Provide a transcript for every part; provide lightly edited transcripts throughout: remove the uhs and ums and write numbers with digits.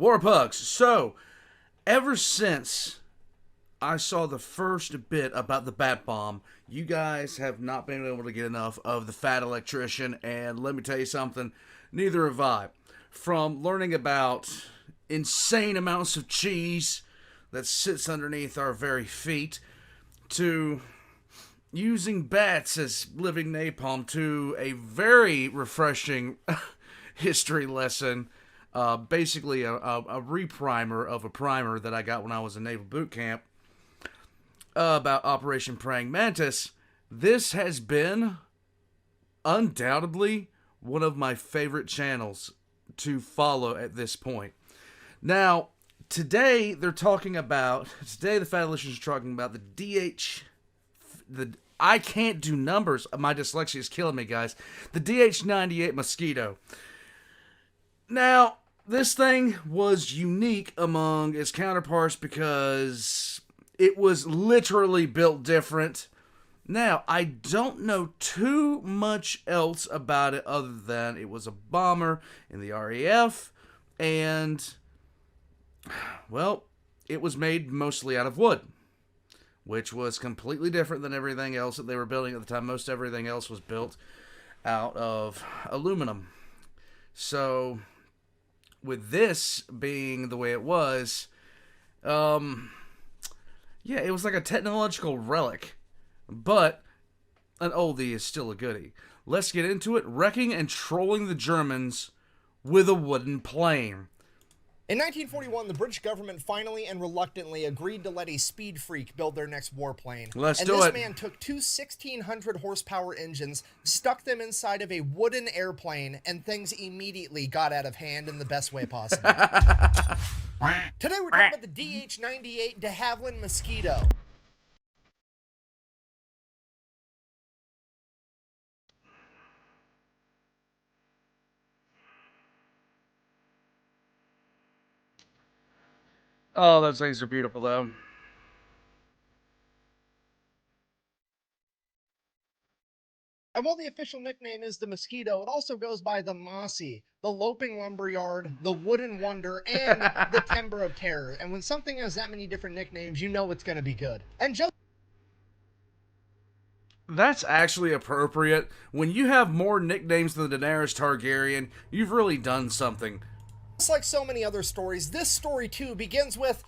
War Pugs. So, ever since I saw the first bit about the Bat Bomb, you guys have not been able to get enough of the Fat Electrician, and let me tell you something, neither have I. From learning about insane amounts of cheese that sits underneath our very feet, to using bats as living napalm, to a very refreshing history lesson, basically a reprimer of a primer that I got when I was in Naval Boot Camp, about Operation Praying Mantis. This has been undoubtedly one of my favorite channels to follow at this point. Now, today the Fat Electrician is talking about I can't do numbers. My dyslexia is killing me, guys. The DH-98 Mosquito. Now, this thing was unique among its counterparts because it was literally built different. Now, I don't know too much else about it other than it was a bomber in the RAF, and, well, it was made mostly out of wood, which was completely different than everything else that they were building at the time. Most everything else was built out of aluminum. So, with this being the way it was, yeah, it was like a technological relic. But an oldie is still a goodie. Let's get into it. Wrecking and trolling the Germans with a wooden plane. In 1941, the British government finally and reluctantly agreed to let a speed freak build their next warplane. Let's do it. And this man took two 1,600 horsepower engines, stuck them inside of a wooden airplane, and things immediately got out of hand in the best way possible. Today we're talking about the DH-98 de Havilland Mosquito. Oh, those things are beautiful, though. And while the official nickname is the Mosquito, it also goes by the Mossy, the Loping Lumberyard, the Wooden Wonder, and the Timber of Terror. And when something has that many different nicknames, you know it's going to be good. And just That's actually appropriate. When you have more nicknames than Daenerys Targaryen, you've really done something. like so many other stories, this story too begins with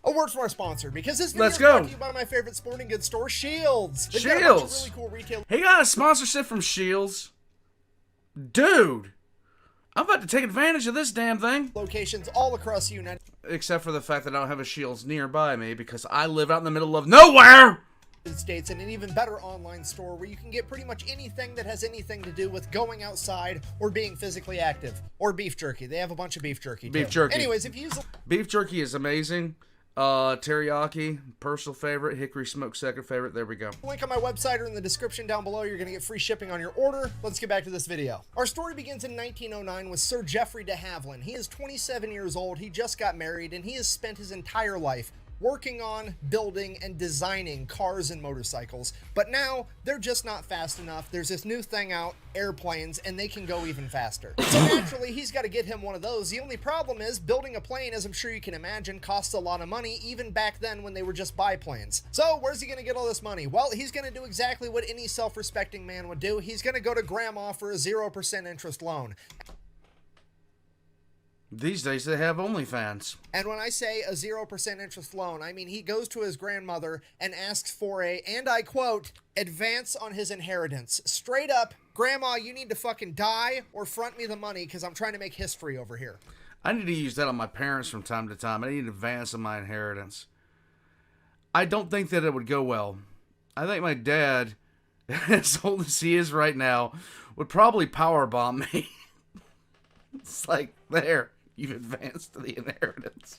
a word from our sponsor, because this video Let's is go. brought to you by my favorite sporting goods store, Shields. They've Shields. got a bunch of really cool retail He got a sponsorship from Shields. Dude, I'm about to take advantage of this damn thing. locations all across the United Except for the fact that I don't have a Shields nearby me because I live out in the middle of nowhere. States, and an even better online store where you can get pretty much anything that has anything to do with going outside or being physically active, or beef jerky. They have a bunch of beef jerky too. Beef jerky. Anyways, if you use Beef jerky is amazing. Teriyaki, personal favorite. Hickory smoked, second favorite. There we go. the link on my website or in the description down below, you're going to get free shipping on your order. Let's get back to this video. Our story begins in 1909 with Sir Geoffrey de Havilland. He is 27 years old, he just got married, and he has spent his entire life working on, building, and designing cars and motorcycles. But now, they're just not fast enough. There's this new thing out, airplanes, and they can go even faster. So naturally, he's got to get him one of those. The only problem is, building a plane, as I'm sure you can imagine, costs a lot of money, even back then when they were just biplanes. So where's he going to get all this money? Well, he's going to do exactly what any self-respecting man would do. He's going to go to grandma for a 0% interest loan. These days they have OnlyFans. And when I say a 0% interest loan, I mean he goes to his grandmother and asks for a, and I quote, advance on his inheritance. Straight up, Grandma, you need to fucking die or front me the money because I'm trying to make history over here. I need to use that on my parents from time to time. I need an advance on my inheritance. I don't think that it would go well. I think my dad, as old as he is right now, would probably powerbomb me. It's like, there. You've advanced to the inheritance.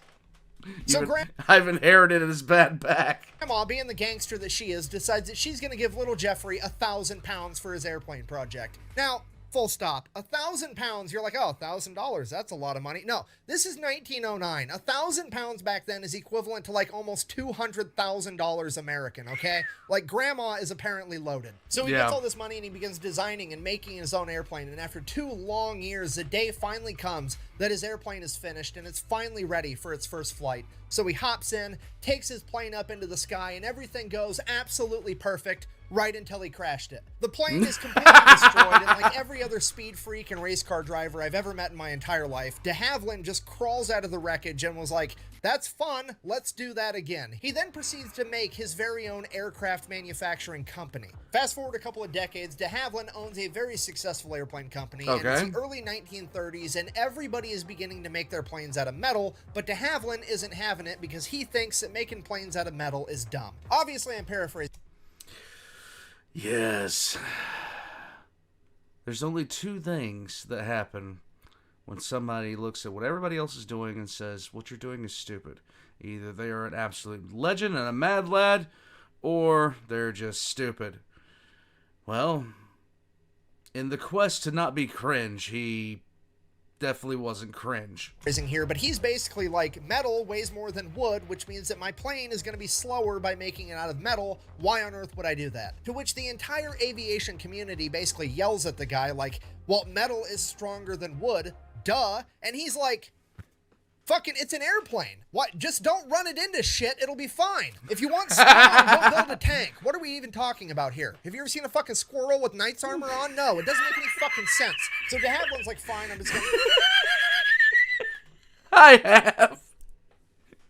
I've inherited his bad back. Grandma, being the gangster that she is, decides that she's going to give little Jeffrey £1,000 for his airplane project. Now, Full stop. 1,000 pounds. You're like, oh, $1,000. That's a lot of money. No, this is 1909. 1,000 pounds back then is equivalent to like almost $200,000 American, okay? Like grandma is apparently loaded. So he gets all this money and he begins designing and making his own airplane. And after 2 long years, the day finally comes that his airplane is finished and it's finally ready for its first flight. So he hops in, takes his plane up into the sky, and everything goes absolutely perfect right until he crashed it. The plane is completely destroyed, and like every other speed freak and race car driver I've ever met in my entire life, de Havilland just crawls out of the wreckage and was like, that's fun, let's do that again. He then proceeds to make his very own aircraft manufacturing company. Fast forward a couple of decades, de Havilland owns a very successful airplane company, and it's the early 1930s, and everybody is beginning to make their planes out of metal, but de Havilland isn't having it because he thinks that making planes out of metal is dumb. Obviously, I'm paraphrasing. Yes. There's only 2 things that happen when somebody looks at what everybody else is doing and says, what you're doing is stupid. Either they are an absolute legend and a mad lad, or they're just stupid. Well, in the quest to not be cringe, he definitely wasn't cringe. Here, but he's basically like, metal weighs more than wood, which means that my plane is going to be slower by making it out of metal. Why on earth would I do that? To which the entire aviation community basically yells at the guy like, well, metal is stronger than wood, duh. And he's like, fucking, it's an airplane. What? Just don't run it into shit. It'll be fine. If you want speed, go build a tank. What are we even talking about here? Have you ever seen a fucking squirrel with knight's armor on? No, it doesn't make any fucking sense. So de Havilland's like, fine, I'm just gonna... I have.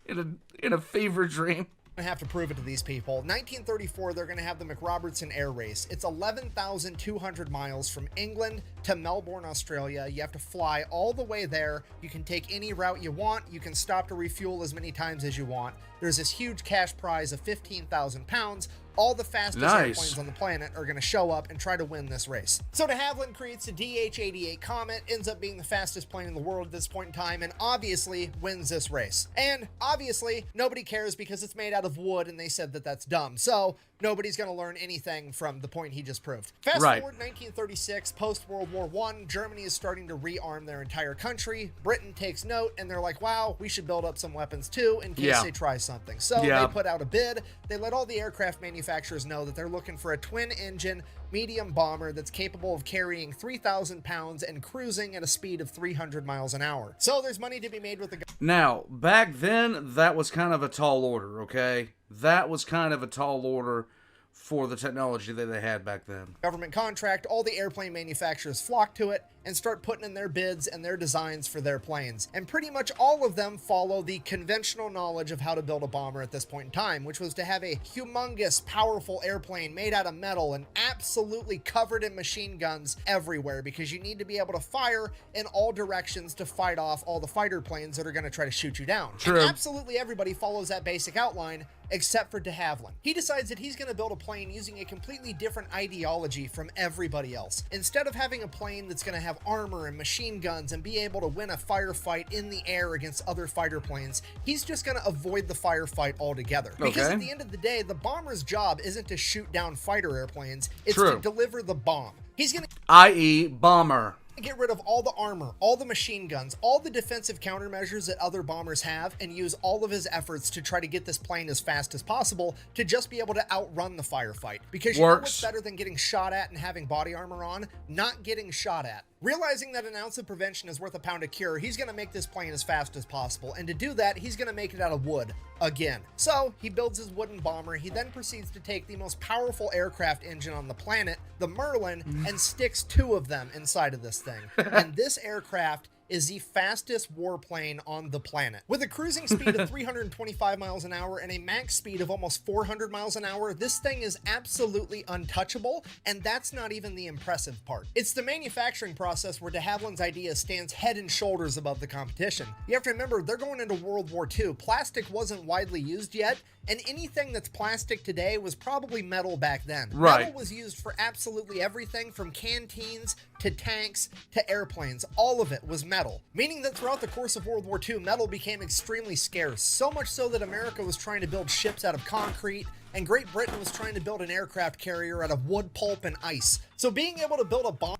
In a fever dream. I have to prove it to these people. 1934, they're going to have the McRobertson Air Race. It's 11,200 miles from England to Melbourne, Australia. You have to fly all the way there. You can take any route you want. You can stop to refuel as many times as you want. There's this huge cash prize of 15,000 pounds. All the fastest airplanes on the planet are going to show up and try to win this race. So de Havilland creates a DH-98 Comet, ends up being the fastest plane in the world at this point in time, and obviously wins this race. And obviously, nobody cares because it's made out of wood, and they said that that's dumb. So nobody's going to learn anything from the point he just proved. Fast forward 1936, post-World War I, Germany is starting to rearm their entire country. Britain takes note, and they're like, wow, we should build up some weapons too in case they try something. So they put out a bid. They let all the aircraft manufacturers know that they're looking for a twin-engine medium bomber that's capable of carrying 3,000 pounds and cruising at a speed of 300 miles an hour. So there's money to be made with the... Now, back then, that was kind of a tall order, okay? That was kind of a tall order for the technology that they had back then. Government contract, all the airplane manufacturers flock to it and start putting in their bids and their designs for their planes. And pretty much all of them follow the conventional knowledge of how to build a bomber at this point in time, which was to have a humongous, powerful airplane made out of metal and absolutely covered in machine guns everywhere, because you need to be able to fire in all directions to fight off all the fighter planes that are going to try to shoot you down. True. And absolutely everybody follows that basic outline, except for de Havilland. He decides that he's going to build a plane using a completely different ideology from everybody else. Instead of having a plane that's going to have armor and machine guns and be able to win a firefight in the air against other fighter planes, he's just going to avoid the firefight altogether. Because at the end of the day, the bomber's job isn't to shoot down fighter airplanes, it's to deliver the bomb. He's going to... i.e. bomber. Get rid of all the armor, all the machine guns, all the defensive countermeasures that other bombers have, and use all of his efforts to try to get this plane as fast as possible to just be able to outrun the firefight. Because you know what's better than getting shot at and having body armor on? Not getting shot at. Realizing that an ounce of prevention is worth a pound of cure, he's going to make this plane as fast as possible, and to do that, he's going to make it out of wood again. So he builds his wooden bomber. He then proceeds to take the most powerful aircraft engine on the planet, the Merlin, and sticks 2 of them inside of this thing. And this aircraft is the fastest warplane on the planet. With a cruising speed of 325 miles an hour and a max speed of almost 400 miles an hour, this thing is absolutely untouchable, and that's not even the impressive part. It's the manufacturing process where de Havilland's idea stands head and shoulders above the competition. You have to remember, they're going into World War II. Plastic wasn't widely used yet, and anything that's plastic today was probably metal back then. Metal was used for absolutely everything from canteens to tanks to airplanes. All of it was metal, meaning that throughout the course of World War II, metal became extremely scarce, so much so that America was trying to build ships out of concrete, and Great Britain was trying to build an aircraft carrier out of wood pulp and ice. So being able to build a bomb...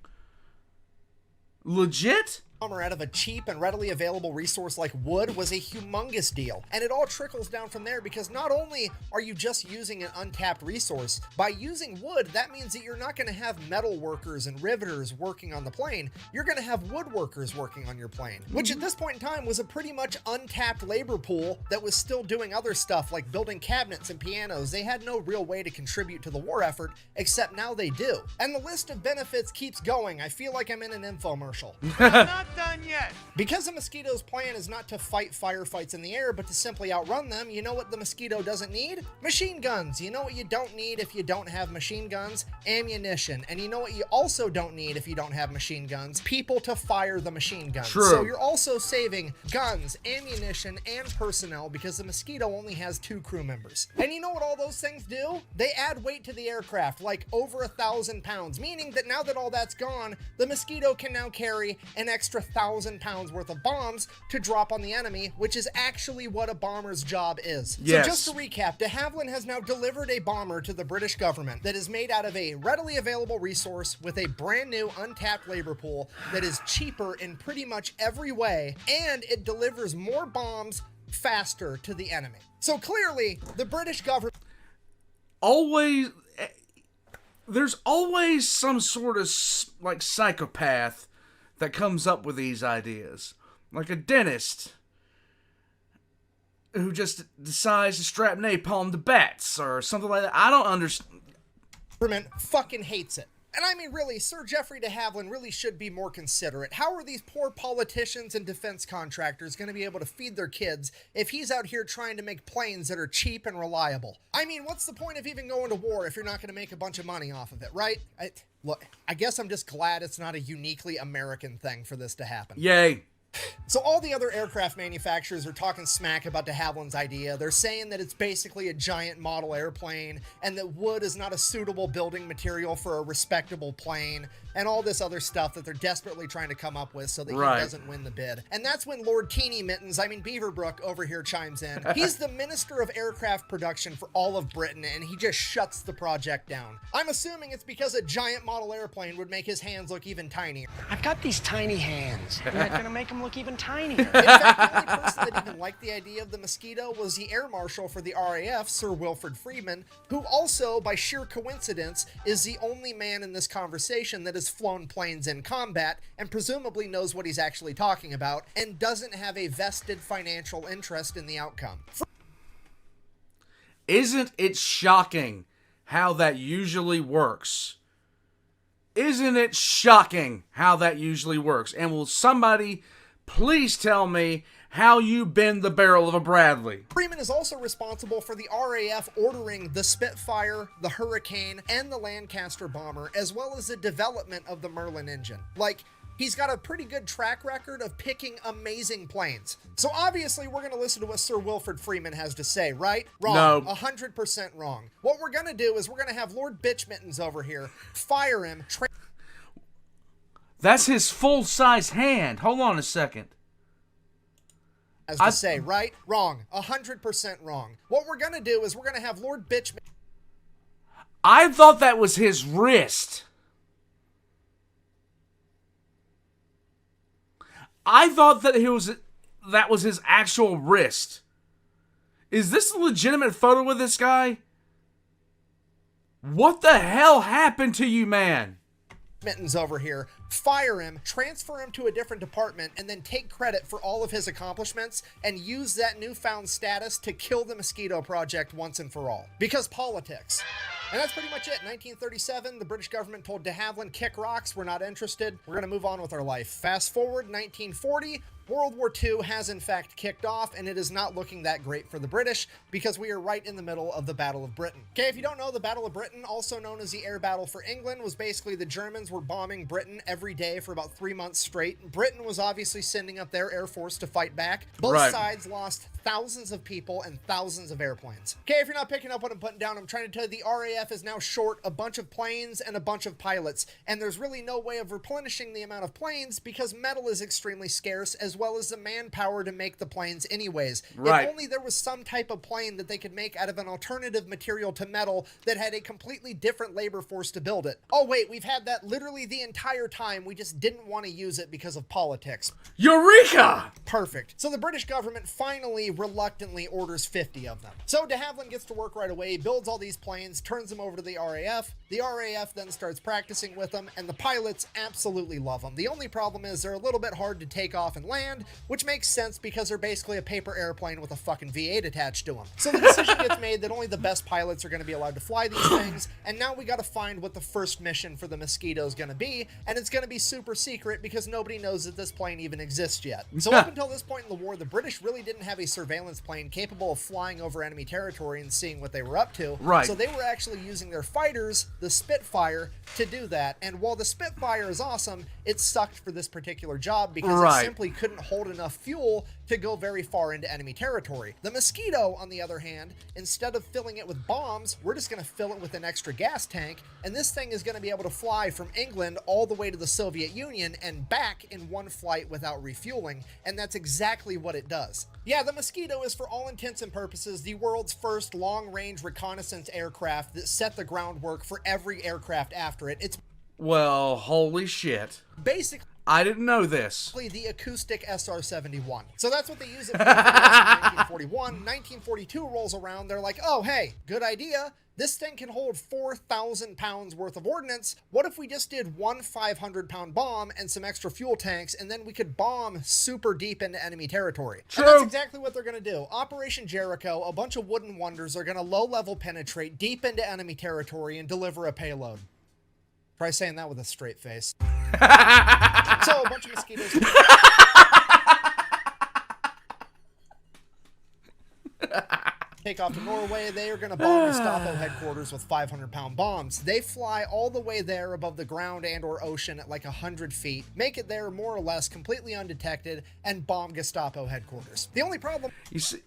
Legit? Out of a cheap and readily available resource like wood was a humongous deal. And it all trickles down from there, because not only are you just using an untapped resource, by using wood, that means that you're not going to have metal workers and riveters working on the plane. You're going to have woodworkers working on your plane, which at this point in time was a pretty much untapped labor pool that was still doing other stuff like building cabinets and pianos. They had no real way to contribute to the war effort, except now they do. And the list of benefits keeps going. I feel like I'm in an infomercial. Not done yet. Because the Mosquito's plan is not to fight firefights in the air, but to simply outrun them, you know what the Mosquito doesn't need? Machine guns. You know what you don't need if you don't have machine guns? Ammunition. And you know what you also don't need if you don't have machine guns? People to fire the machine guns. True. So you're also saving guns, ammunition, and personnel, because the Mosquito only has 2 crew members. And you know what all those things do? They add weight to the aircraft, like over 1,000 pounds, meaning that now that all that's gone, the Mosquito can now carry an extra 1,000 pounds worth of bombs to drop on the enemy, which is actually what a bomber's job is. Yes. So just to recap, de Havilland has now delivered a bomber to the British government that is made out of a readily available resource with a brand new untapped labor pool that is cheaper in pretty much every way, and it delivers more bombs faster to the enemy. So clearly, the British government... There's always some sort of like psychopath that comes up with these ideas, like a dentist who just decides to strap napalm to bats or something like that. I don't understand. Government fucking hates it. And I mean, really, Sir Geoffrey de Havilland really should be more considerate. How are these poor politicians and defense contractors going to be able to feed their kids if he's out here trying to make planes that are cheap and reliable? I mean, what's the point of even going to war if you're not going to make a bunch of money off of it, right? Look, I guess I'm just glad it's not a uniquely American thing for this to happen. Yay. So all the other aircraft manufacturers are talking smack about de Havilland's idea. They're saying that it's basically a giant model airplane and that wood is not a suitable building material for a respectable plane and all this other stuff that they're desperately trying to come up with so that he doesn't win the bid. And that's when Lord Teeny Mittens, Beaverbrook over here chimes in. He's the Minister of Aircraft Production for all of Britain, and he just shuts the project down. I'm assuming it's because a giant model airplane would make his hands look even tinier. I've got these tiny hands. You're not gonna make them look even tinier. In fact, the only person that even liked the idea of the Mosquito was the Air Marshal for the RAF, Sir Wilfred Freeman, who also, by sheer coincidence, is the only man in this conversation that has flown planes in combat and presumably knows what he's actually talking about and doesn't have a vested financial interest in the outcome. Isn't it shocking how that usually works? Isn't it shocking how that usually works? And will somebody please tell me how you bend the barrel of a Bradley? Freeman is also responsible for the RAF ordering the Spitfire, the Hurricane, and the Lancaster bomber, as well as the development of the Merlin engine. Like, he's got a pretty good track record of picking amazing planes. So obviously we're going to listen to what Sir Wilfred Freeman has to say, right? Wrong. No. 100% wrong. What we're going to do is we're going to have Lord Bitch Mittens over here, fire him. That's his full-size hand. Hold on a second. As to say, right? Wrong. 100% wrong. What we're going to do is we're going to have Lord Bitch... I thought that was his wrist. I thought that that was his actual wrist. Is this a legitimate photo of this guy? What the hell happened to you, man? Mittens over here, fire him, transfer him to a different department, and then take credit for all of his accomplishments and use that newfound status to kill the Mosquito project once and for all. Because politics. And that's pretty much it. 1937, the British government told de Havilland, kick rocks, we're not interested. We're going to move on with our life. Fast forward, 1940, World War II has in fact kicked off, and it is not looking that great for the British because we are right in the middle of the Battle of Britain. Okay, if you don't know, the Battle of Britain, also known as the Air Battle for England, was basically the Germans were bombing Britain every day for about 3 months straight. Britain was obviously sending up their air force to fight back. Both sides lost thousands of people and thousands of airplanes. Okay, if you're not picking up what I'm putting down, I'm trying to tell you the RAF is now short a bunch of planes and a bunch of pilots, and there's really no way of replenishing the amount of planes because metal is extremely scarce as as well as the manpower to make the planes anyways. Right. If only there was some type of plane that they could make out of an alternative material to metal that had a completely different labor force to build it. Oh wait, we've had that literally the entire time. We just didn't want to use it because of politics. Eureka! Perfect. So the British government finally reluctantly orders 50 of them. So de Havilland gets to work right away, he builds all these planes, turns them over to the RAF. The RAF then starts practicing with them, and the pilots absolutely love them. The only problem is they're a little bit hard to take off and land, which makes sense because they're basically a paper airplane with a fucking V8 attached to them. So the decision gets made that only the best pilots are going to be allowed to fly these things, and now we got to find what the first mission for the Mosquito is going to be, and it's going to be super secret because nobody knows that this plane even exists yet. So up until this point in the war, the British really didn't have a surveillance plane capable of flying over enemy territory and seeing what they were up to. Right. So they were actually using their fighters, the Spitfire, to do that. And while the Spitfire is awesome, it sucked for this particular job because it simply couldn't hold enough fuel to go very far into enemy territory. The Mosquito, on the other hand, instead of filling it with bombs, we're just going to fill it with an extra gas tank, and this thing is going to be able to fly from England all the way to the Soviet Union and back in one flight without refueling, and that's exactly what it does. Yeah, the Mosquito is for all intents and purposes the world's first long-range reconnaissance aircraft that set the groundwork for every aircraft after it. It's Well, holy shit. basically I didn't know this. the acoustic SR-71. So that's what they use it for 1941. 1942 rolls around, they're like, oh, hey, good idea. This thing can hold 4,000 pounds worth of ordnance. What if we just did one 500-pound bomb and some extra fuel tanks, and then we could bomb super deep into enemy territory? True. And that's exactly what they're going to do. Operation Jericho, a bunch of wooden wonders are going to low-level penetrate deep into enemy territory and deliver a payload. Try saying that with a straight face. So a bunch of Mosquitoes take off to Norway. They are going to bomb Gestapo headquarters with 500-pound bombs. They fly all the way there above the ground and or ocean at like 100 feet, make it there more or less completely undetected, and bomb Gestapo headquarters. The only problem You see,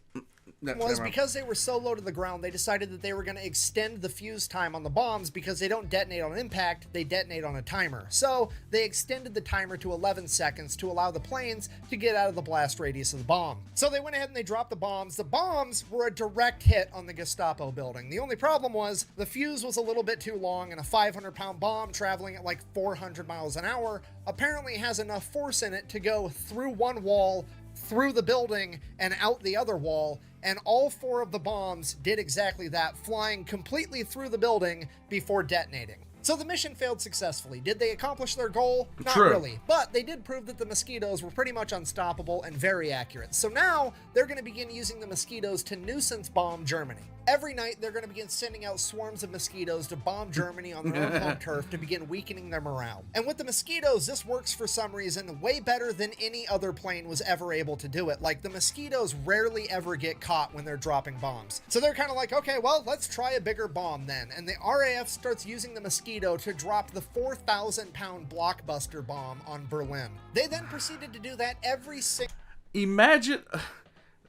was because they were so low to the ground, they decided that they were going to extend the fuse time on the bombs because they don't detonate on impact, they detonate on a timer. So they extended the timer to 11 seconds to allow the planes to get out of the blast radius of the bomb. So they went ahead and they dropped the bombs. The bombs were a direct hit on the Gestapo building. The only problem was the fuse was a little bit too long, and a 500-pound bomb traveling at like 400 miles an hour apparently has enough force in it to go through one wall, through the building, and out the other wall, and all 4 of the bombs did exactly that, flying completely through the building before detonating. So the mission failed successfully. Did they accomplish their goal? Not really. But they did prove that the Mosquitoes were pretty much unstoppable and very accurate. So now they're going to begin using the Mosquitoes to nuisance bomb Germany. Every night, they're going to begin sending out swarms of Mosquitoes to bomb Germany on their own home turf to begin weakening their morale. And with the Mosquitoes, this works for some reason way better than any other plane was ever able to do it. Like, the Mosquitoes rarely ever get caught when they're dropping bombs. So they're kind of like, okay, well, let's try a bigger bomb then. And the RAF starts using the Mosquito to drop the 4,000-pound blockbuster bomb on Berlin. They then proceeded to do that every single... Imagine...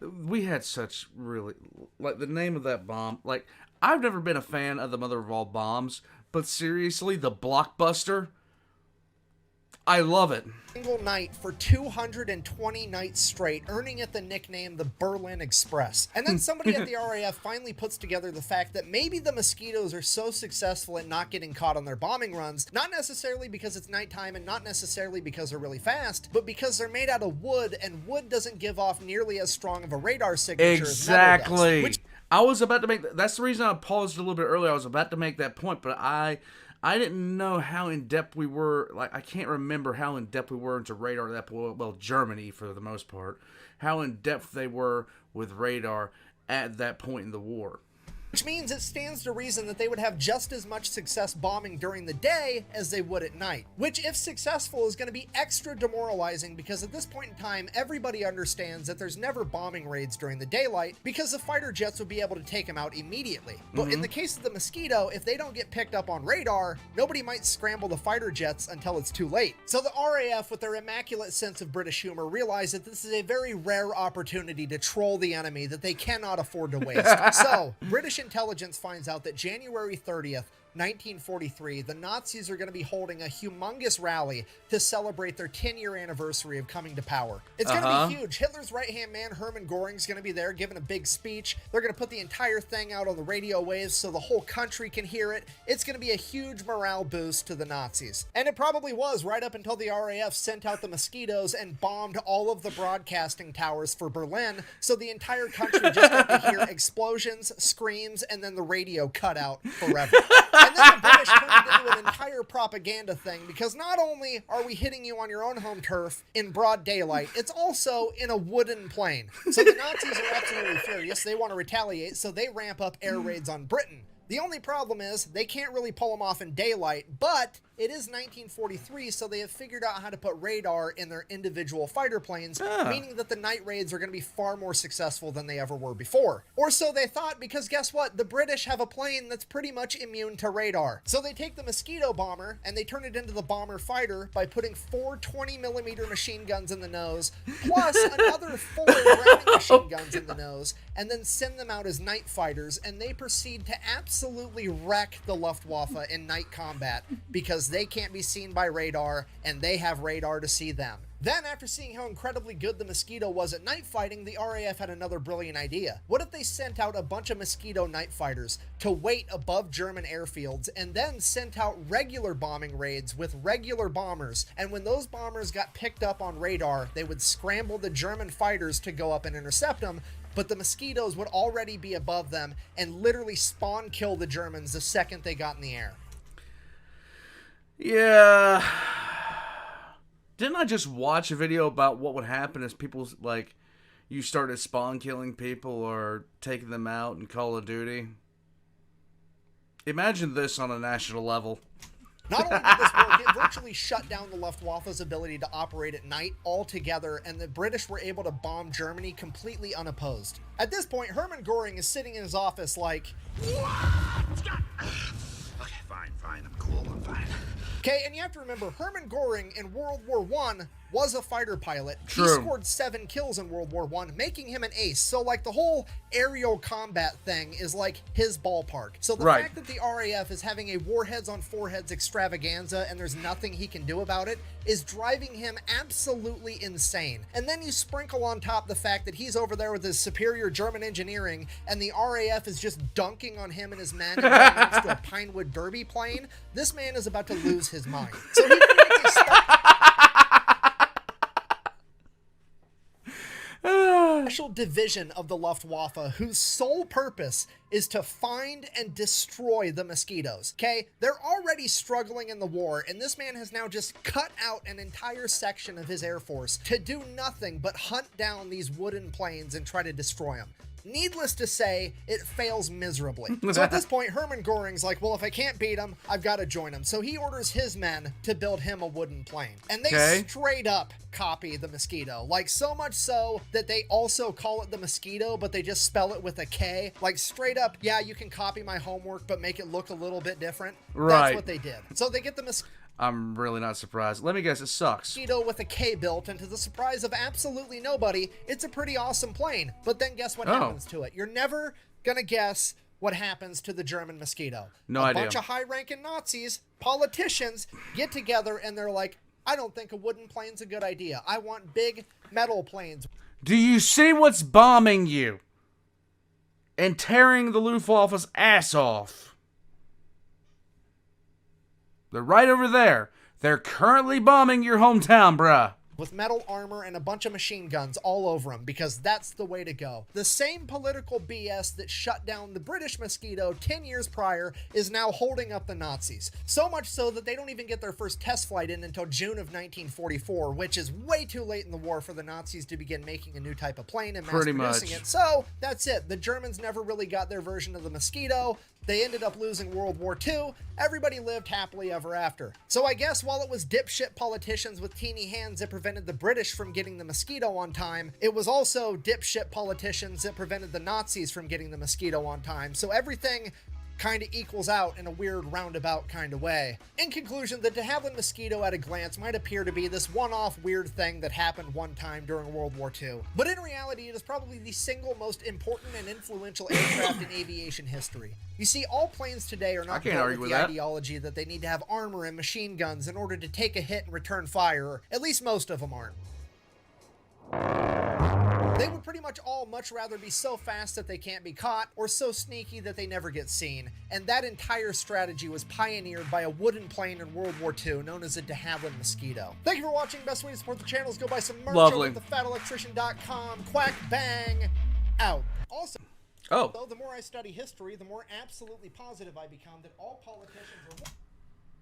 We had such really... Like, the name of that bomb... Like, I've never been a fan of the mother of all bombs, but seriously, the Blockbuster... I love it. Single night for 220 nights straight, earning it the nickname the Berlin Express. And then somebody at the RAF finally puts together the fact that maybe the Mosquitoes are so successful at not getting caught on their bombing runs, not necessarily because it's nighttime and not necessarily because they're really fast, but because they're made out of wood, and wood doesn't give off nearly as strong of a radar signature as metal does. Which I was about to make... That's the reason I paused a little bit earlier. I was about to make that point, but I didn't know how in-depth we were. Like, I can't remember how in-depth we were into radar at that point. Well, Germany, for the most part. How in-depth they were with radar at that point in the war. Which means it stands to reason that they would have just as much success bombing during the day as they would at night. Which, if successful, is going to be extra demoralizing because at this point in time, everybody understands that there's never bombing raids during the daylight because the fighter jets would be able to take them out immediately. But in the case of the Mosquito, if they don't get picked up on radar, nobody might scramble the fighter jets until it's too late. So the RAF, with their immaculate sense of British humor, realize that this is a very rare opportunity to troll the enemy that they cannot afford to waste. So, British intelligence finds out that January 30th, 1943, the Nazis are going to be holding a humongous rally to celebrate their 10-year anniversary of coming to power. It's going to be huge. Hitler's right-hand man, Hermann Göring's going to be there giving a big speech. They're going to put the entire thing out on the radio waves so the whole country can hear it. It's going to be a huge morale boost to the Nazis. And it probably was right up until the RAF sent out the Mosquitoes and bombed all of the broadcasting towers for Berlin, so the entire country just got to hear explosions, screams, and then the radio cut out forever. And then the British turned it into an entire propaganda thing, because not only are we hitting you on your own home turf in broad daylight, it's also in a wooden plane. So the Nazis are absolutely furious. They want to retaliate, so they ramp up air raids on Britain. The only problem is they can't really pull them off in daylight, but it is 1943, so they have figured out how to put radar in their individual fighter planes, meaning that the night raids are going to be far more successful than they ever were before. Or so they thought, because guess what? The British have a plane that's pretty much immune to radar. So they take the Mosquito bomber and they turn it into the bomber fighter by putting 4 20mm machine guns in the nose, plus another 4 Browning machine guns in the nose, and then send them out as night fighters, and they proceed to absolutely wreck the Luftwaffe in night combat, because they can't be seen by radar, and they have radar to see them. Then, after seeing how incredibly good the Mosquito was at night fighting, the RAF had another brilliant idea. What if they sent out a bunch of Mosquito night fighters to wait above German airfields, and then sent out regular bombing raids with regular bombers, and when those bombers got picked up on radar, they would scramble the German fighters to go up and intercept them, but the Mosquitoes would already be above them and literally spawn kill the Germans the second they got in the air. Yeah. Didn't I just watch a video about what would happen as people, like, you started spawn killing people or taking them out in Call of Duty? Imagine this on a national level. Not only did this work, it virtually shut down the Luftwaffe's ability to operate at night altogether, and the British were able to bomb Germany completely unopposed. At this point, Hermann Göring is sitting in his office like, Okay, fine, I'm cool, I'm fine. Okay, and you have to remember, Hermann Göring in World War I was a fighter pilot. True. He scored 7 kills in World War I, making him an ace. So, like, the whole aerial combat thing is, like, his ballpark. So the fact that the RAF is having a warheads on foreheads extravaganza and there's nothing he can do about it is driving him absolutely insane. And then you sprinkle on top the fact that he's over there with his superior German engineering and the RAF is just dunking on him and his men and right next to a Pinewood Derby plane. This man is about to lose his mind. So he creates a special division of the Luftwaffe whose sole purpose is to find and destroy the Mosquitoes. Okay, they're already struggling in the war, and this man has now just cut out an entire section of his air force to do nothing but hunt down these wooden planes and try to destroy them. Needless to say, it fails miserably. So at this point, Hermann Göring's like, well, if I can't beat him, I've got to join him. So he orders his men to build him a wooden plane. And they straight up copy the Mosquito. Like, so much so that they also call it the Mosquito, but they just spell it with a K. Like, straight up, yeah, you can copy my homework, but make it look a little bit different. Right. That's what they did. So they get the Mosquito. I'm really not surprised. Let me guess, it sucks. Mosquito with a K built, and to the surprise of absolutely nobody, it's a pretty awesome plane. But then guess what happens to it? You're never gonna guess what happens to the German Mosquito. No idea. A bunch of high-ranking Nazis, politicians, get together and they're like, I don't think a wooden plane's a good idea. I want big metal planes. Do you see what's bombing you? And tearing the Luftwaffe's ass off? They're right over there. They're currently bombing your hometown, bruh. With metal armor and a bunch of machine guns all over them, because that's the way to go. The same political BS that shut down the British Mosquito 10 years prior is now holding up the Nazis. So much so that they don't even get their first test flight in until June of 1944, which is way too late in the war for the Nazis to begin making a new type of plane and mass producing it. So that's it. The Germans never really got their version of the Mosquito. They ended up losing World War II. Everybody lived happily ever after. So I guess while it was dipshit politicians with teeny hands that prevented the British from getting the Mosquito on time, it was also dipshit politicians that prevented the Nazis from getting the Mosquito on time. So everything kind of equals out in a weird roundabout kind of way. In conclusion, the de Havilland Mosquito at a glance might appear to be this one-off weird thing that happened one time during World War II. But in reality, it is probably the single most important and influential aircraft in aviation history. You see, all planes today are not built with the ideology that they need to have armor and machine guns in order to take a hit and return fire, or at least most of them aren't. They would pretty much all much rather be so fast that they can't be caught, or so sneaky that they never get seen. And that entire strategy was pioneered by a wooden plane in World War II known as a de Havilland Mosquito. Thank you for watching. Best way to support the channel is go buy some merch over at thefatelectrician.com. Quack bang out. Also, though, the more I study history, the more absolutely positive I become that all politicians are...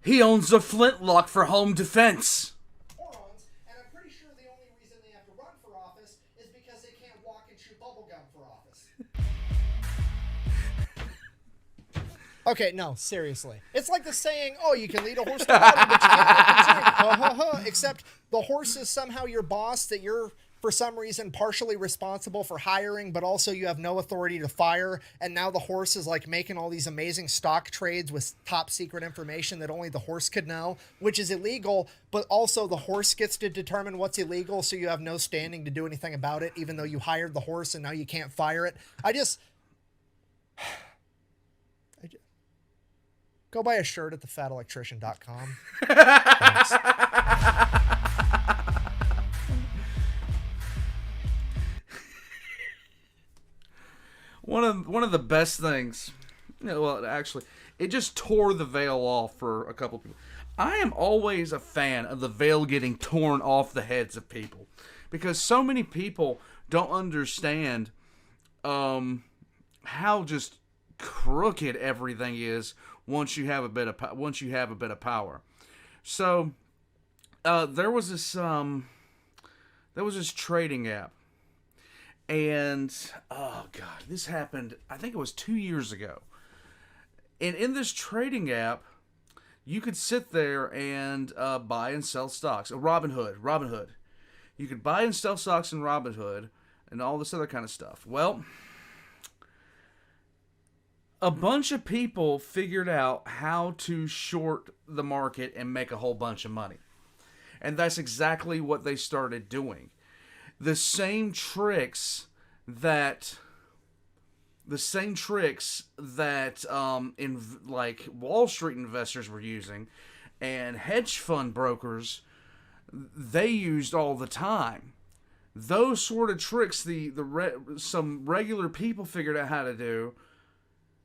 He owns a flintlock for home defense. And I'm pretty sure the only reason they have to run for office is because they can't walk and chew bubblegum for office. Okay, no, seriously. It's like the saying, oh, you can lead a horse to water, but you can't make him drink. Except the horse is somehow your boss that you're, for some reason, partially responsible for hiring, but also you have no authority to fire. And now the horse is like making all these amazing stock trades with top secret information that only the horse could know, which is illegal, but also the horse gets to determine what's illegal, so you have no standing to do anything about it, even though you hired the horse and now you can't fire it. Go buy a shirt at thefatelectrician.com. Thanks. One of the best things, well, actually, it just tore the veil off for a couple of people. I am always a fan of the veil getting torn off the heads of people, because so many people don't understand how just crooked everything is once you have a bit of power. So there was this trading app. And, oh God, this happened, I think it was 2 years ago. And in this trading app, you could sit there and buy and sell stocks. Robinhood. You could buy and sell stocks in Robinhood and all this other kind of stuff. Well, a bunch of people figured out how to short the market and make a whole bunch of money. And that's exactly what they started doing. The same tricks that in like Wall Street investors were using and hedge fund brokers, they used all the time. Those sort of tricks some regular people figured out how to do,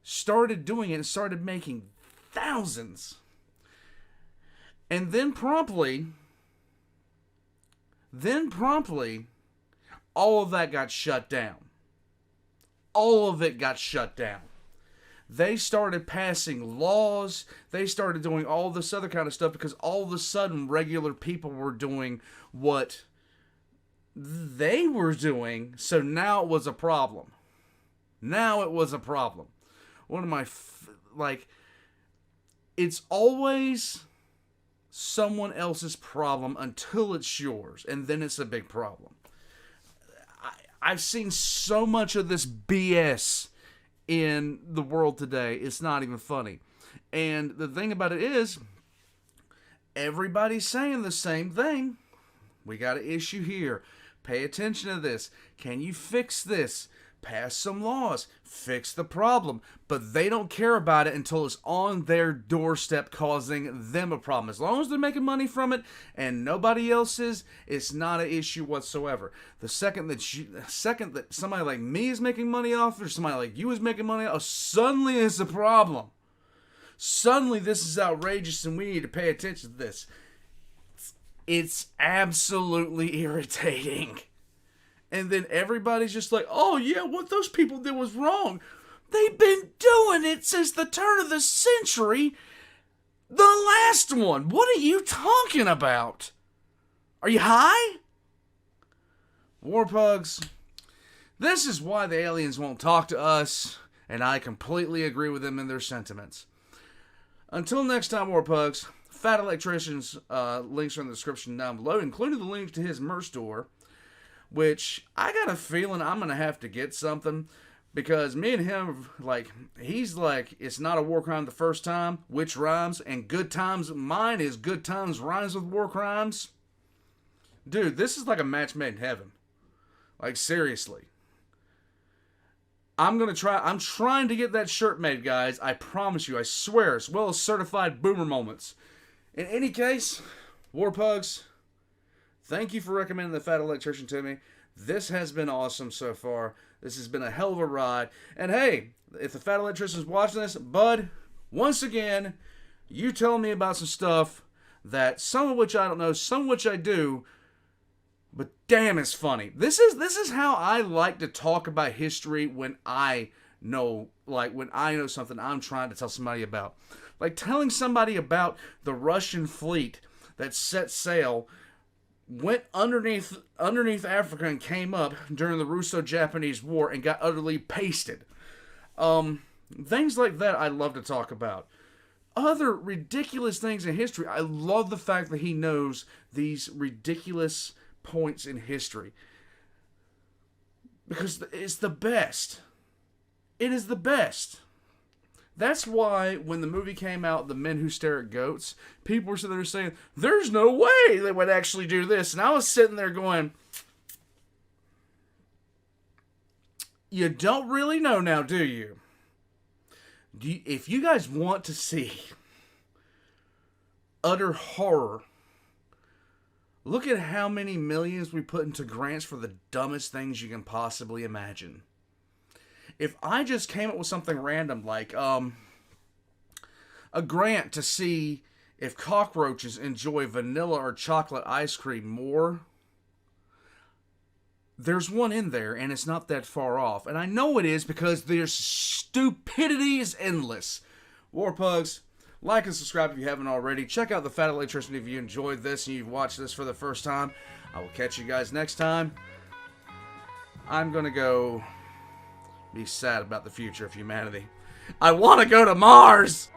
started doing it and started making thousands. And then promptly all of that got shut down. All of it got shut down. They started passing laws. They started doing all this other kind of stuff because all of a sudden regular people were doing what they were doing. So now it was a problem. One of my, it's always someone else's problem until it's yours. And then it's a big problem. I've seen so much of this BS in the world today, it's not even funny. And the thing about it is, everybody's saying the same thing. We got an issue here. Pay attention to this. Can you fix this? Pass some laws. Fix the problem. But they don't care about it until it's on their doorstep causing them a problem. As long as they're making money from it and nobody else is, it's not an issue whatsoever. The second that somebody like me is making money off it, or somebody like you is making money off, suddenly it's a problem. Suddenly this is outrageous and we need to pay attention to this. It's absolutely irritating. And then everybody's just like, oh yeah, what those people did was wrong. They've been doing it since the turn of the century. The last one. What are you talking about? Are you high? Warpugs, this is why the aliens won't talk to us, and I completely agree with them in their sentiments. Until next time, Warpugs, Fat Electrician's links are in the description down below, including the link to his merch store, which I got a feeling I'm going to have to get something, Because me and him, like, he's like, it's not a war crime the first time, which rhymes, and good times, mine is good times rhymes with war crimes. Dude, this is like a match made in heaven. Like, seriously. I'm trying to get that shirt made, guys. I promise you, I swear, as well as certified boomer moments. In any case, War Pugs, thank you for recommending the Fat Electrician to me. This has been awesome so far. This has been a hell of a ride. And hey, if the Fat Electrician is watching this, bud, once again, you telling me about some stuff that some of which I don't know, some of which I do, but damn, it's funny. This is how I like to talk about history when I know something I'm trying to tell somebody about. Like telling somebody about the Russian fleet that set sail, went underneath Africa and came up during the Russo-Japanese War and got utterly pasted. Things like that I love to talk about. Other ridiculous things in history. I love the fact that he knows these ridiculous points in history. Because it's the best. It is the best. That's why when the movie came out, The Men Who Stare at Goats, people were sitting there saying, there's no way they would actually do this. And I was sitting there going, you don't really know now, do you? If you guys want to see utter horror, look at how many millions we put into grants for the dumbest things you can possibly imagine. If I just came up with something random like a grant to see if cockroaches enjoy vanilla or chocolate ice cream more, there's one in there and it's not that far off. And I know it is because their stupidity is endless. War Pugs, like and subscribe if you haven't already. Check out the Fat Electrician if you enjoyed this and you've watched this for the first time. I will catch you guys next time. I'm going to go be sad about the future of humanity. I want to go to Mars!